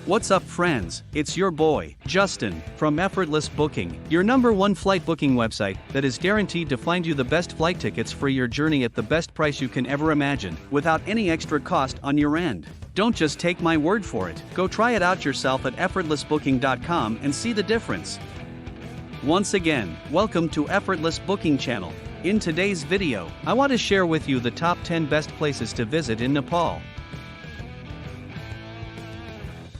What's up, friends? It's your boy, Justin, from Effortless Booking, your #1 flight booking website that is guaranteed to find you the best flight tickets for your journey at the best price you can ever imagine, without any extra cost on your end. Don't just take my word for it, go try it out yourself at effortlessbooking.com and see the difference. Once again, welcome to Effortless Booking channel. In today's video, I want to share with you the top 10 best places to visit in Nepal.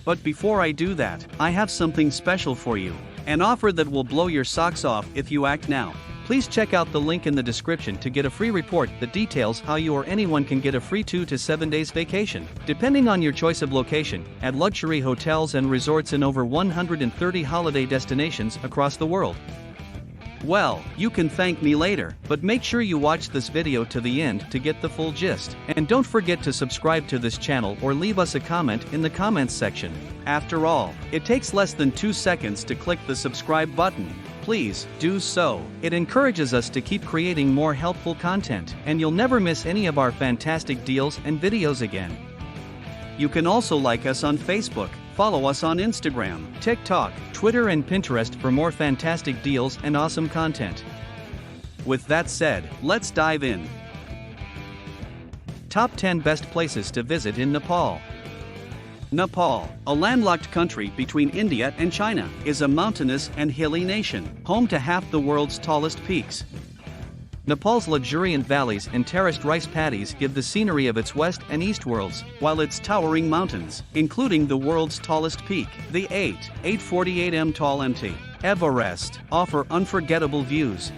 But before I do that, I have something special for you. An offer that will blow your socks off if you act now. Please check out the link in the description to get a free report that details how you or anyone can get a free 2 to 7 days vacation, depending on your choice of location, at luxury hotels and resorts in over 130 holiday destinations across the world. Well, you can thank me later, but make sure you watch this video to the end to get the full gist. And don't forget to subscribe to this channel or leave us a comment in the comments section. After all, it takes less than 2 seconds to click the subscribe button. Please, do so. It encourages us to keep creating more helpful content, and you'll never miss any of our fantastic deals and videos again. You can also like us on Facebook, follow us on Instagram, TikTok, Twitter and Pinterest for more fantastic deals and awesome content. With that said, let's dive in. Top 10 best places to visit in Nepal. Nepal, a landlocked country between India and China, is a mountainous and hilly nation, home to half the world's tallest peaks. Nepal's luxuriant valleys and terraced rice paddies give the scenery of its west and east worlds, while its towering mountains, including the world's tallest peak, the 848m tall Mt. Everest, offer unforgettable views.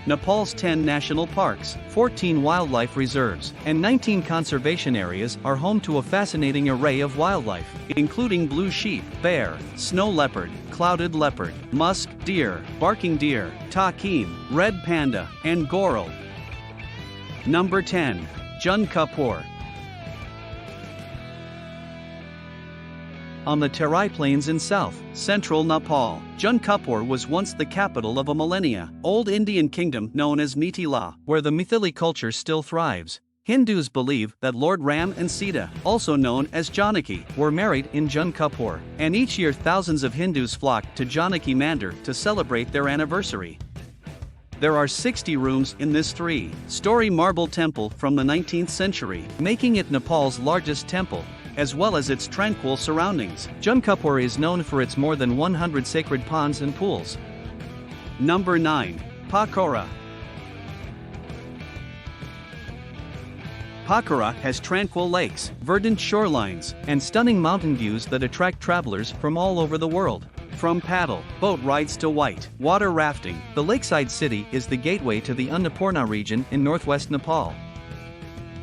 Nepal's 10 national parks, 14 wildlife reserves, and 19 conservation areas are home to a fascinating array of wildlife, including blue sheep, bear, snow leopard, clouded leopard, musk deer, barking deer, takin, red panda, and goral. Number 10. Untitled. On the Terai Plains in central Nepal, Untitled was once the capital of a millennia-old Indian kingdom known as Mithila, where the Mithili culture still thrives. Hindus believe that Lord Ram and Sita, also known as Janaki, were married in Untitled, and each year thousands of Hindus flock to Janaki Mandir to celebrate their anniversary. There are 60 rooms in this 3-story marble temple from the 19th century, making it Nepal's largest temple, as well as its tranquil surroundings. Untitled is known for its more than 100 sacred ponds and pools. Number 9. Pokhara. Pokhara has tranquil lakes, verdant shorelines, and stunning mountain views that attract travelers from all over the world. From paddle boat rides to white water rafting, the lakeside city is the gateway to the Annapurna region in northwest Nepal.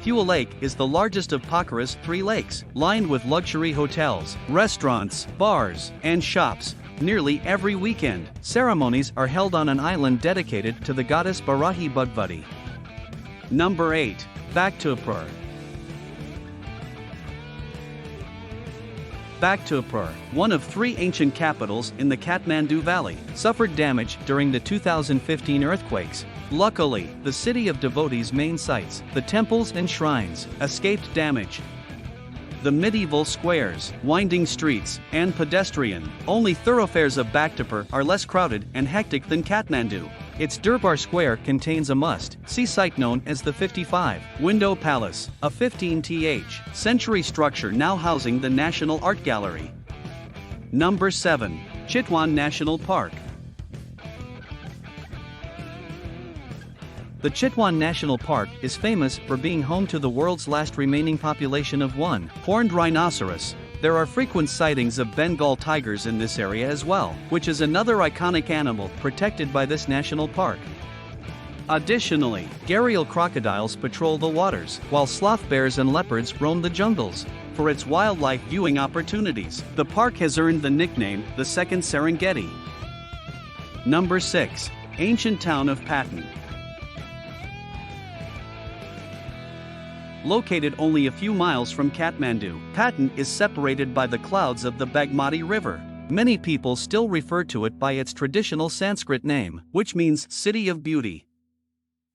Phewal Lake is the largest of Pokhara's 3 lakes, lined with luxury hotels, restaurants, bars, and shops. Nearly every weekend, ceremonies are held on an island dedicated to the goddess Barahi Bhagavati. Number 8. Bhaktapur. Bhaktapur, one of 3 ancient capitals in the Kathmandu Valley, suffered damage during the 2015 earthquakes. Luckily, the city of devotees' main sites, the temples and shrines, escaped damage. The medieval squares, winding streets, and pedestrian-only thoroughfares of Bhaktapur are less crowded and hectic than Kathmandu. Its Durbar Square contains a must-see site known as the 55-Window Palace, a 15th century structure now housing the National Art Gallery. Number 7. Chitwan National Park. The Chitwan National Park is famous for being home to the world's last remaining population of one-horned rhinoceros. There are frequent sightings of Bengal tigers in this area as well, which is another iconic animal protected by this national park. Additionally, gharial crocodiles patrol the waters, while sloth bears and leopards roam the jungles. For its wildlife viewing opportunities, the park has earned the nickname the Second Serengeti. Number 6. Ancient town of Patton. Located only a few miles from Kathmandu, Patton is separated by the clouds of the Bagmati River. Many people still refer to it by its traditional Sanskrit name, which means City of Beauty.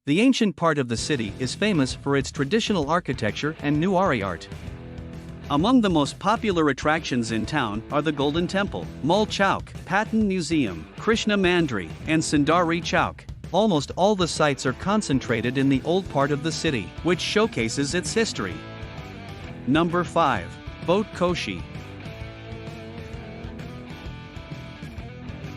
The ancient part of the city is famous for its traditional architecture and Nuari art. Among the most popular attractions in town are the Golden Temple, Mul Chowk, Patton Museum, Krishna Mandri, and Sundari Chowk. Almost all the sites are concentrated in the old part of the city, which showcases its history. Number 5. Boat Koshi.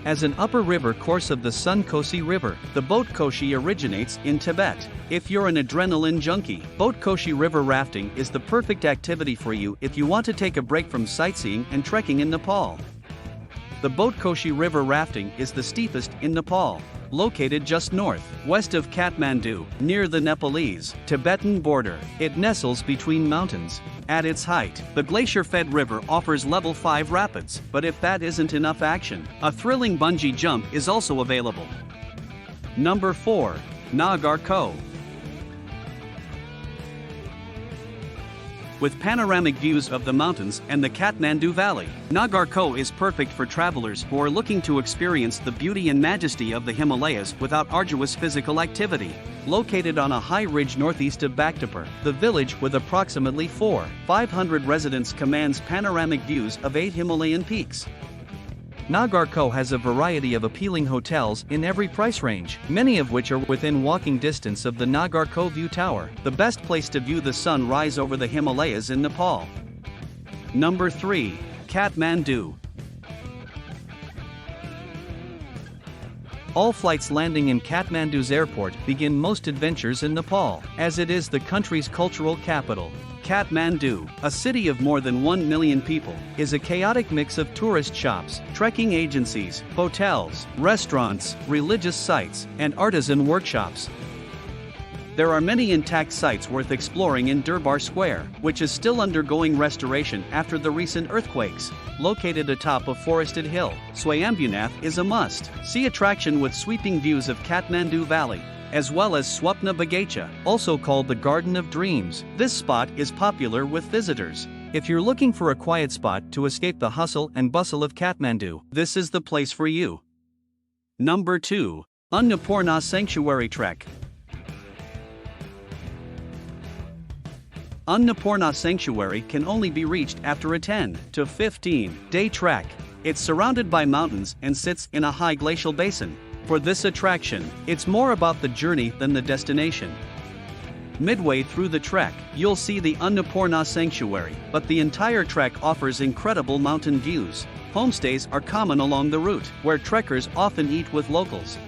As an upper river course of the Sun Kosi River, the Boat Koshi originates in Tibet. If you're an adrenaline junkie, Boat Koshi river rafting is the perfect activity for you if you want to take a break from sightseeing and trekking in Nepal. The Boat Koshi river rafting is the steepest in Nepal. Located just north-west of Kathmandu, near the Nepalese-Tibetan border, it nestles between mountains. At its height, the glacier-fed river offers level 5 rapids, but if that isn't enough action, a thrilling bungee jump is also available. Number 4. Nagar Ko. With panoramic views of the mountains and the Kathmandu Valley, Nagar Ko is perfect for travelers who are looking to experience the beauty and majesty of the Himalayas without arduous physical activity. Located on a high ridge northeast of Bhaktapur, the village with approximately 500 residents commands panoramic views of 8 Himalayan peaks. Nagar Ko has a variety of appealing hotels in every price range, many of which are within walking distance of the Nagar Ko View Tower, the best place to view the sun rise over the Himalayas in Nepal. Number 3. Kathmandu. All flights landing in Kathmandu's airport begin most adventures in Nepal, as it is the country's cultural capital. Kathmandu, a city of more than 1 million people, is a chaotic mix of tourist shops, trekking agencies, hotels, restaurants, religious sites, and artisan workshops. There are many intact sites worth exploring in Durbar Square, which is still undergoing restoration after the recent earthquakes. Located atop a forested hill, Swayambhunath is a must-see attraction with sweeping views of Kathmandu Valley, as well as Swapna Bagacha, also called the Garden of Dreams. This spot is popular with visitors. If you're looking for a quiet spot to escape the hustle and bustle of Kathmandu, this is the place for you. Number 2. Annapurna Sanctuary Trek. Annapurna Sanctuary can only be reached after a 10 to 15-day trek. It's surrounded by mountains and sits in a high glacial basin. For this attraction, it's more about the journey than the destination. Midway through the trek, you'll see the Annapurna Sanctuary, but the entire trek offers incredible mountain views. Homestays are common along the route, where trekkers often eat with locals.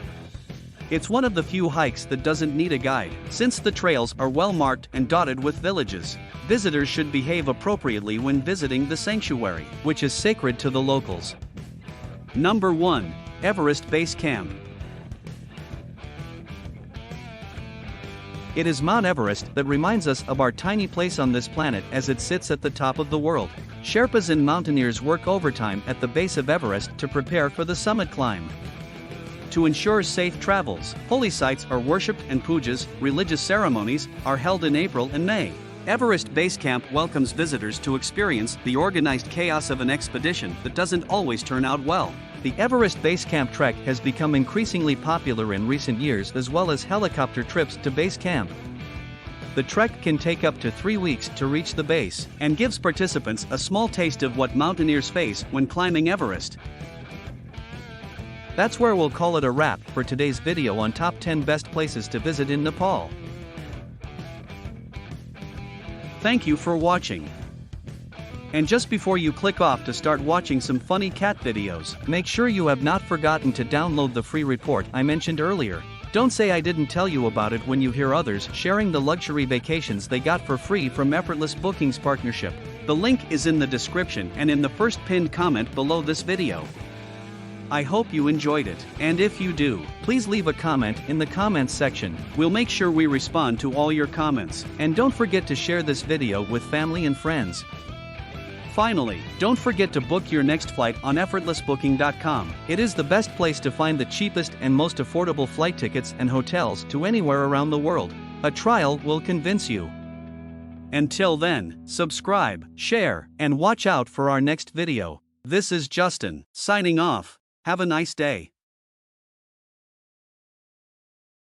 It's one of the few hikes that doesn't need a guide, since the trails are well marked and dotted with villages. Visitors should behave appropriately when visiting the sanctuary, which is sacred to the locals. Number 1. Everest Base Camp. It is Mount Everest that reminds us of our tiny place on this planet as it sits at the top of the world. Sherpas and mountaineers work overtime at the base of Everest to prepare for the summit climb. To ensure safe travels, holy sites are worshipped and pujas, religious ceremonies, are held in April and May. Everest Base Camp welcomes visitors to experience the organized chaos of an expedition that doesn't always turn out well. The Everest Base Camp trek has become increasingly popular in recent years, as well as helicopter trips to base camp. The trek can take up to 3 weeks to reach the base, and gives participants a small taste of what mountaineers face when climbing Everest. That's where we'll call it a wrap for today's video on top 10 best places to visit in Nepal. Thank you for watching. And just before you click off to start watching some funny cat videos, make sure you have not forgotten to download the free report I mentioned earlier. Don't say I didn't tell you about it when you hear others sharing the luxury vacations they got for free from Effortless Bookings Partnership. The link is in the description and in the first pinned comment below this video. I hope you enjoyed it, and if you do, please leave a comment in the comments section. We'll make sure we respond to all your comments, and don't forget to share this video with family and friends. Finally, don't forget to book your next flight on effortlessbooking.com. It is the best place to find the cheapest and most affordable flight tickets and hotels to anywhere around the world. A trial will convince you. Until then, subscribe, share, and watch out for our next video. This is Justin, signing off. Have a nice day.